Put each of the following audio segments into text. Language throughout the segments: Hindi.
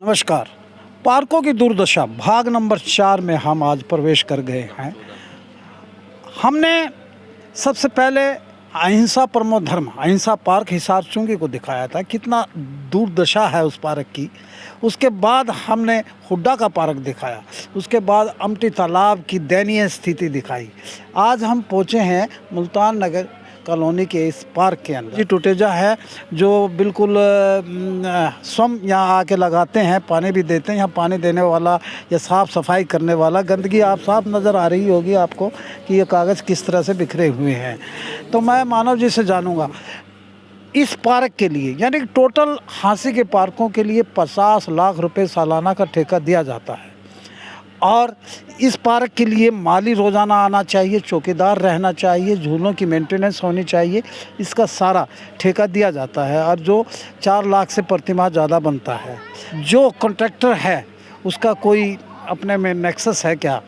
नमस्कार। पार्कों की दुर्दशा भाग नंबर 4 में हम आज प्रवेश कर गए हैं। हमने सबसे पहले अहिंसा परमो धर्म अहिंसा पार्क हिसार चुंगी को दिखाया था, कितना दुर्दशा है उस पार्क की। उसके बाद हमने हुड्डा का पार्क दिखाया, उसके बाद अमटी तालाब की दयनीय स्थिति दिखाई। आज हम पहुँचे हैं मुल्तान नगर कॉलोनी के इस पार्क के अंदर। जी टुटेजा है जो बिल्कुल स्वयं यहाँ आके लगाते हैं, पानी भी देते हैं। यहाँ पानी देने वाला या साफ़ सफाई करने वाला, गंदगी आप साफ नज़र आ रही होगी आपको कि ये कागज़ किस तरह से बिखरे हुए हैं। तो मैं मानव जी से जानूँगा इस पार्क के लिए, यानी कि टोटल हांसी के पार्कों के लिए 50 लाख रुपए सालाना का ठेका दिया जाता है और इस पार्क के लिए माली रोज़ाना आना चाहिए, चौकीदार रहना चाहिए, झूलों की मेंटेनेंस होनी चाहिए, इसका सारा ठेका दिया जाता है और जो 4 लाख से प्रतिमाह ज़्यादा बनता है। जो कॉन्ट्रैक्टर है उसका कोई अपने में नेक्सस है क्या,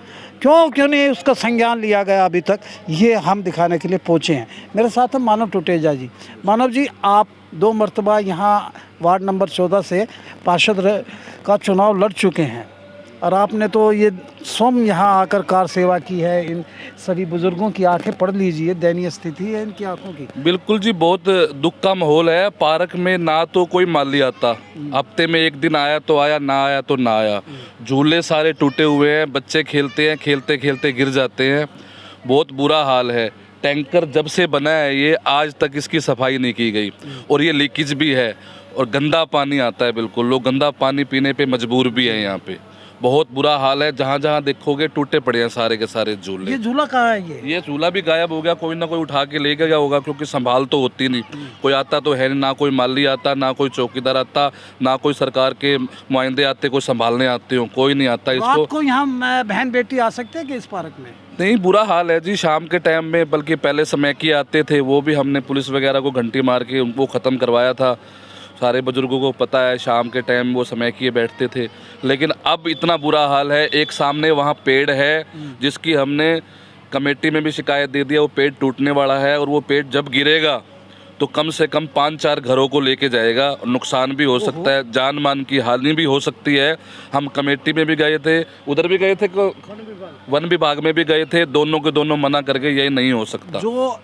क्यों नहीं उसका संज्ञान लिया गया अभी तक, ये हम दिखाने के लिए पहुँचे हैं। मेरे साथ है मानव टुटेजा जी। मानव जी, आप 2 मरतबा यहाँ वार्ड नंबर 14 से पार्षद का चुनाव लड़ चुके हैं और आपने तो ये स्वयं यहाँ आकर कार सेवा की है। इन सभी बुजुर्गों की आंखें पढ़ लीजिए, दयनीय स्थिति है इनकी आंखों की। बिल्कुल जी, बहुत दुख का माहौल है। पार्क में ना तो कोई माली आता, हफ्ते में एक दिन आया तो आया, ना आया तो ना आया। झूले सारे टूटे हुए हैं, बच्चे खेलते हैं, खेलते खेलते गिर जाते हैं, बहुत बुरा हाल है। टैंकर जब से बना है ये आज तक इसकी सफाई नहीं की गई और ये लीकेज भी है और गंदा पानी आता है। बिल्कुल लोग गंदा पानी पीने पे मजबूर भी हैं। यहाँ पे बहुत बुरा हाल है, जहाँ जहाँ देखोगे टूटे पड़े हैं सारे के सारे झूले। ये झूला कहाँ है? ये झूला भी गायब हो गया, कोई ना कोई उठा के ले गया होगा, क्योंकि संभाल तो होती नहीं। कोई आता तो है नहीं, ना कोई माली आता, ना कोई चौकीदार आता, ना कोई सरकार के नुमाइंदे आते कोई संभालने आते हो, कोई नहीं आता इसको। रात को यहाँ बहन बेटी आ सकते हैं कि इस पार्क में? नहीं, बुरा हाल है जी शाम के टाइम में, बल्कि पहले समय की आते थे, वो भी हमने पुलिस वगैरह को घंटी मार के उनको ख़त्म करवाया था। सारे बुजुर्गों को पता है शाम के टाइम वो समय किए बैठते थे, लेकिन अब इतना बुरा हाल है। एक सामने वहाँ पेड़ है जिसकी हमने कमेटी में भी शिकायत दे दिया, वो पेड़ टूटने वाला है और वो पेड़ जब गिरेगा तो कम से कम 5-4 घरों को लेके जाएगा, नुकसान भी हो सकता है, जान मान की हानि भी हो सकती है। हम कमेटी में भी गए थे, उधर भी गए थे, वन विभाग में भी गए थे, दोनों के दोनों मना करके यही नहीं हो सकता। जो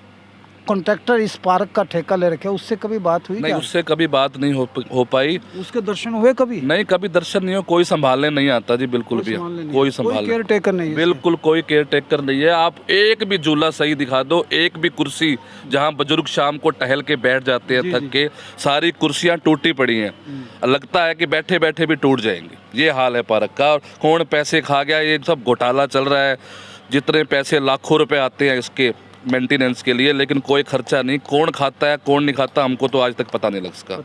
कॉन्ट्रैक्टर इस पार्क का ठेका ले रखे उससे कभी बात हुई? नहीं, उससे कभी बात नहीं हो पाई। उसके दर्शन हुए कभी? नहीं, कभी दर्शन नहीं हो, कोई संभालने नहीं आता जी, बिल्कुल भी कोई संभालने, केयर टेकर नहीं, बिल्कुल कोई केयर टेकर नहीं है। आप एक भी झूला सही दिखा दो, एक भी कुर्सी जहां बुजुर्ग शाम को टहल के बैठ जाते हैं थक के, सारी कुर्सियां टूटी पड़ी हैं, लगता है कि बैठे बैठे भी टूट जाएंगे। ये हाल है पार्क का। और कौन पैसे खा गया, ये सब घोटाला चल रहा है। जितने पैसे लाखों रुपए आते हैं इसके मेंटेनेंस के लिए, लेकिन कोई खर्चा नहीं। कौन खाता है कौन नहीं खाता हमको तो आज तक पता नहीं लग सका।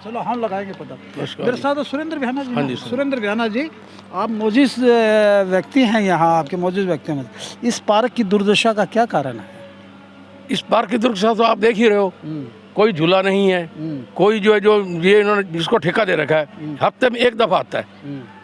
चलो हम लगाएंगे पता। मेरे साथ सुरेंद्र बिहाना जी। हाँ जी, सुरेंद्र बिहाना जी, आप मौजूद व्यक्ति हैं यहाँ, आपके मौजूद व्यक्ति हैं। इस पार्क की दुर्दशा का क्या कारण है? इस पार्क की दुर्दशा तो आप देख ही रहे हो, कोई झूला नहीं है, कोई जो है जो ये इन्होंने जिसको ठेका दे रखा है हफ्ते में एक दफ़ा आता है,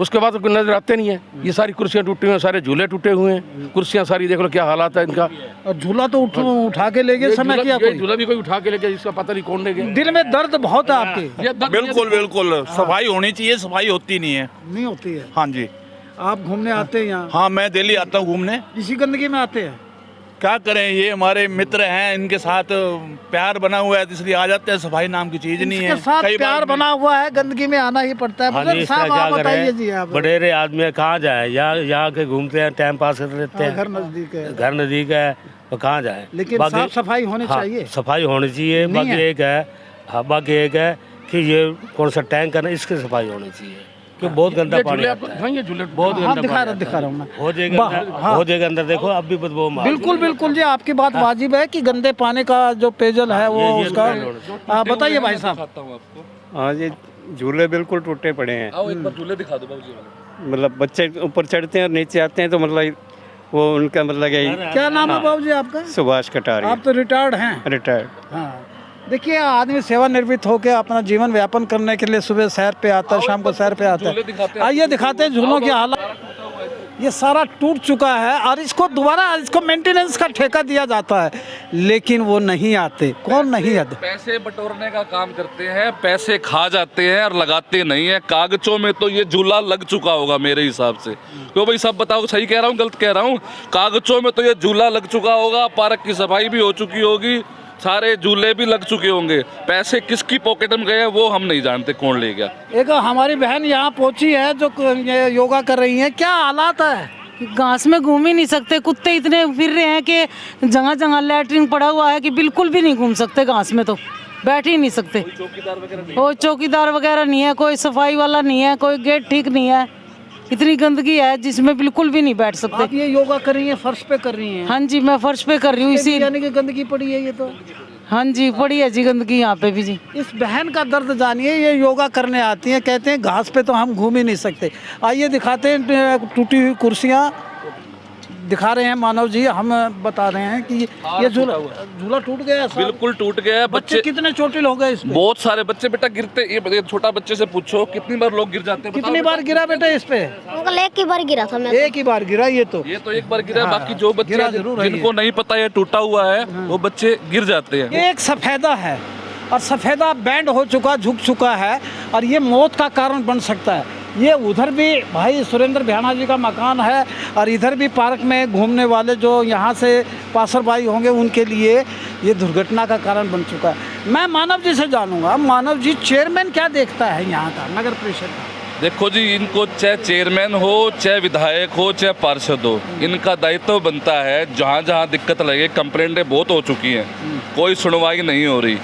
उसके बाद तो नजर आते नहीं है। ये सारी कुर्सियाँ टूटी हुई हैं, सारे झूले टूटे हुए हैं, कुर्सियाँ सारी देख लो क्या हालात है इनका। और झूला तो उठा के ले गए समय किया, झूला भी कोई उठा के ले गया, जिसका पता नहीं कौन ले गया। दिल में दर्द बहुत है आपके। बिल्कुल बिल्कुल, सफाई होनी चाहिए, सफाई होती नहीं है। नहीं होती है? हाँ जी। आप घूमने आते हैं यहाँ? हाँ, मैं दिल्ली आता हूँ घूमने। इसी गंदगी में आते हैं? क्या करें, ये हमारे मित्र हैं, इनके साथ प्यार बना हुआ है, इसलिए आ जाते हैं। सफाई नाम की चीज नहीं है, साथ प्यार बना हुआ है, गंदगी में आना ही पड़ता है। आप बताइए जी, आप बड़ेरे आदमी कहाँ जाए, यहाँ के घूमते हैं, टाइम पास कर लेते हैं। घर नजदीक है, घर नजदीक है तो कहाँ जाए, लेकिन साफ सफाई होनी चाहिए। सफाई होनी चाहिए। बाकी एक है, हाँ बाकी एक है कि ये कौन सा टैंक है ना, इसकी सफाई होनी चाहिए, क्योंकि बहुत गंदा पानी आता है। बहुत दिखा रहा हूँ मैं। हो जाएगा अंदर देखो, अब भी बदबू मार। बिल्कुल बिल्कुल जी, आपकी बात वाजिब है कि गंदे पानी का जो पेयजल है वो उसका। बताइए भाई साहब। हाँ जी, झूले बिल्कुल टूटे पड़े हैं। एक बार झूले दिखा दो बाबूजी। मतलब बच्चे ऊपर चढ़ते हैं और नीचे आते हैं, तो मतलब वो उनका मतलब क्या नाम है बाबूजी आपका? सुभाष कटारिया। आप तो रिटायर्ड हैं? रिटायर्ड। हाँ, देखिए आदमी सेवानिवृत्त होकर अपना जीवन व्यापन करने के लिए सुबह सैर पे आता है, शाम को सैर पे आता है। आइए दिखाते हैं झूलों की हालत। ये सारा टूट चुका है और इसको दोबारा इसको मेंटेनेंस का ठेका दिया जाता है, लेकिन वो नहीं आते। कौन नहीं आते? पैसे बटोरने का काम करते हैं, पैसे खा जाते हैं और लगाते नहीं है। कागजों में तो ये झूला लग चुका होगा मेरे हिसाब से। क्यों भाई, सब बताओ, सही कह रहा हूँ गलत कह रहा हूँ? कागजों में तो ये झूला लग चुका होगा, पार्क की सफाई भी हो चुकी होगी, सारे झूले भी लग चुके होंगे। पैसे किसकी पॉकेट में गए हैं वो हम नहीं जानते, कौन ले गया। एक हमारी बहन यहाँ पहुंची है जो ये योगा कर रही है, क्या हालात है? घास में घूम ही नहीं सकते, कुत्ते इतने फिर रहे हैं कि जगह जगह लैटरिन पड़ा हुआ है कि बिल्कुल भी नहीं घूम सकते घास में, तो बैठ ही नहीं सकते। कोई चौकीदार वगैरह नहीं है, कोई सफाई वाला नहीं है, कोई गेट ठीक नहीं है, इतनी गंदगी है जिसमें बिल्कुल भी नहीं बैठ सकते। आप ये योगा कर रही हैं, फर्श पे कर रही हैं? हाँ जी, मैं फर्श पे कर रही हूँ। इसी यानी कि गंदगी पड़ी है ये तो? हाँ जी, पड़ी है जी गंदगी यहाँ पे भी जी। इस बहन का दर्द जानिए, ये योगा करने आती हैं, कहते हैं घास पे तो हम घूम ही नहीं सकते। आइए दिखाते हैं टूटी हुई कुर्सियाँ दिखा रहे हैं मानव जी, हम बता रहे हैं कि ये झूला टूट गया है। बिल्कुल टूट गया है। बच्चे कितने चोटिल हो गए इसमें? बहुत सारे बच्चे बेटा गिरते, ये छोटा बच्चे से पूछो कितनी बार लोग गिर जाते हैं। कितनी बार गिरा बेटा इस पे? अंकल एक ही बार गिरा था मैं। एक ही बार गिरा ये तो? ये तो एक बार गिरा, बाकी जो बच्चे गिरा जरूर है जिनको नहीं पता ये टूटा हुआ है वो बच्चे गिर जाते हैं। ये एक सफेदा है और सफेदा बैंड हो चुका, झुक चुका है और ये मौत का कारण बन सकता है। ये उधर भी भाई सुरेंद्र भ्याणा जी का मकान है और इधर भी पार्क में घूमने वाले जो यहाँ से पासरबाई होंगे उनके लिए ये दुर्घटना का कारण बन चुका है। मैं मानव जी से जानूंगा, मानव जी चेयरमैन क्या देखता है यहाँ का, नगर परिषद का? देखो जी, इनको चाहे चेयरमैन हो, चाहे विधायक हो, चाहे पार्षद हो, इनका दायित्व बनता है जहाँ जहाँ दिक्कत लगे। कंप्लेंटें बहुत हो चुकी हैं, कोई सुनवाई नहीं हो रही।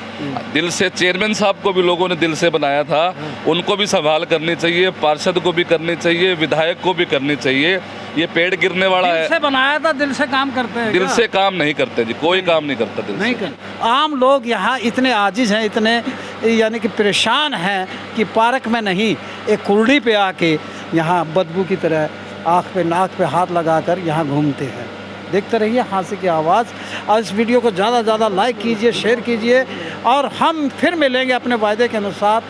दिल से चेयरमैन साहब को भी लोगों ने दिल से बनाया था, उनको भी संभाल करनी चाहिए, पार्षद को भी करनी चाहिए, विधायक को भी करनी चाहिए। ये पेड़ गिरने वाला है, दिल से बनाया था, दिल से काम करते हैं? दिल से काम नहीं करते जी, कोई काम नहीं करता दिल नहीं से। कर। आम लोग यहाँ इतने आजिज हैं, इतने यानी कि परेशान हैं कि पार्क में नहीं, एक कुर्डी पे आके यहाँ बदबू की तरह आँख पे नाक पे हाथ लगाकर यहाँ घूमते हैं। देखते रहिए हांसी की आवाज़ और इस वीडियो को ज़्यादा से ज़्यादा लाइक कीजिए, शेयर कीजिए और हम फिर मिलेंगे अपने वायदे के अनुसार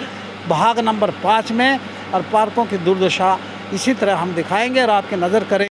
भाग नंबर 5 में और पार्कों की दुर्दशा इसी तरह हम दिखाएंगे और आपकी नज़र करें।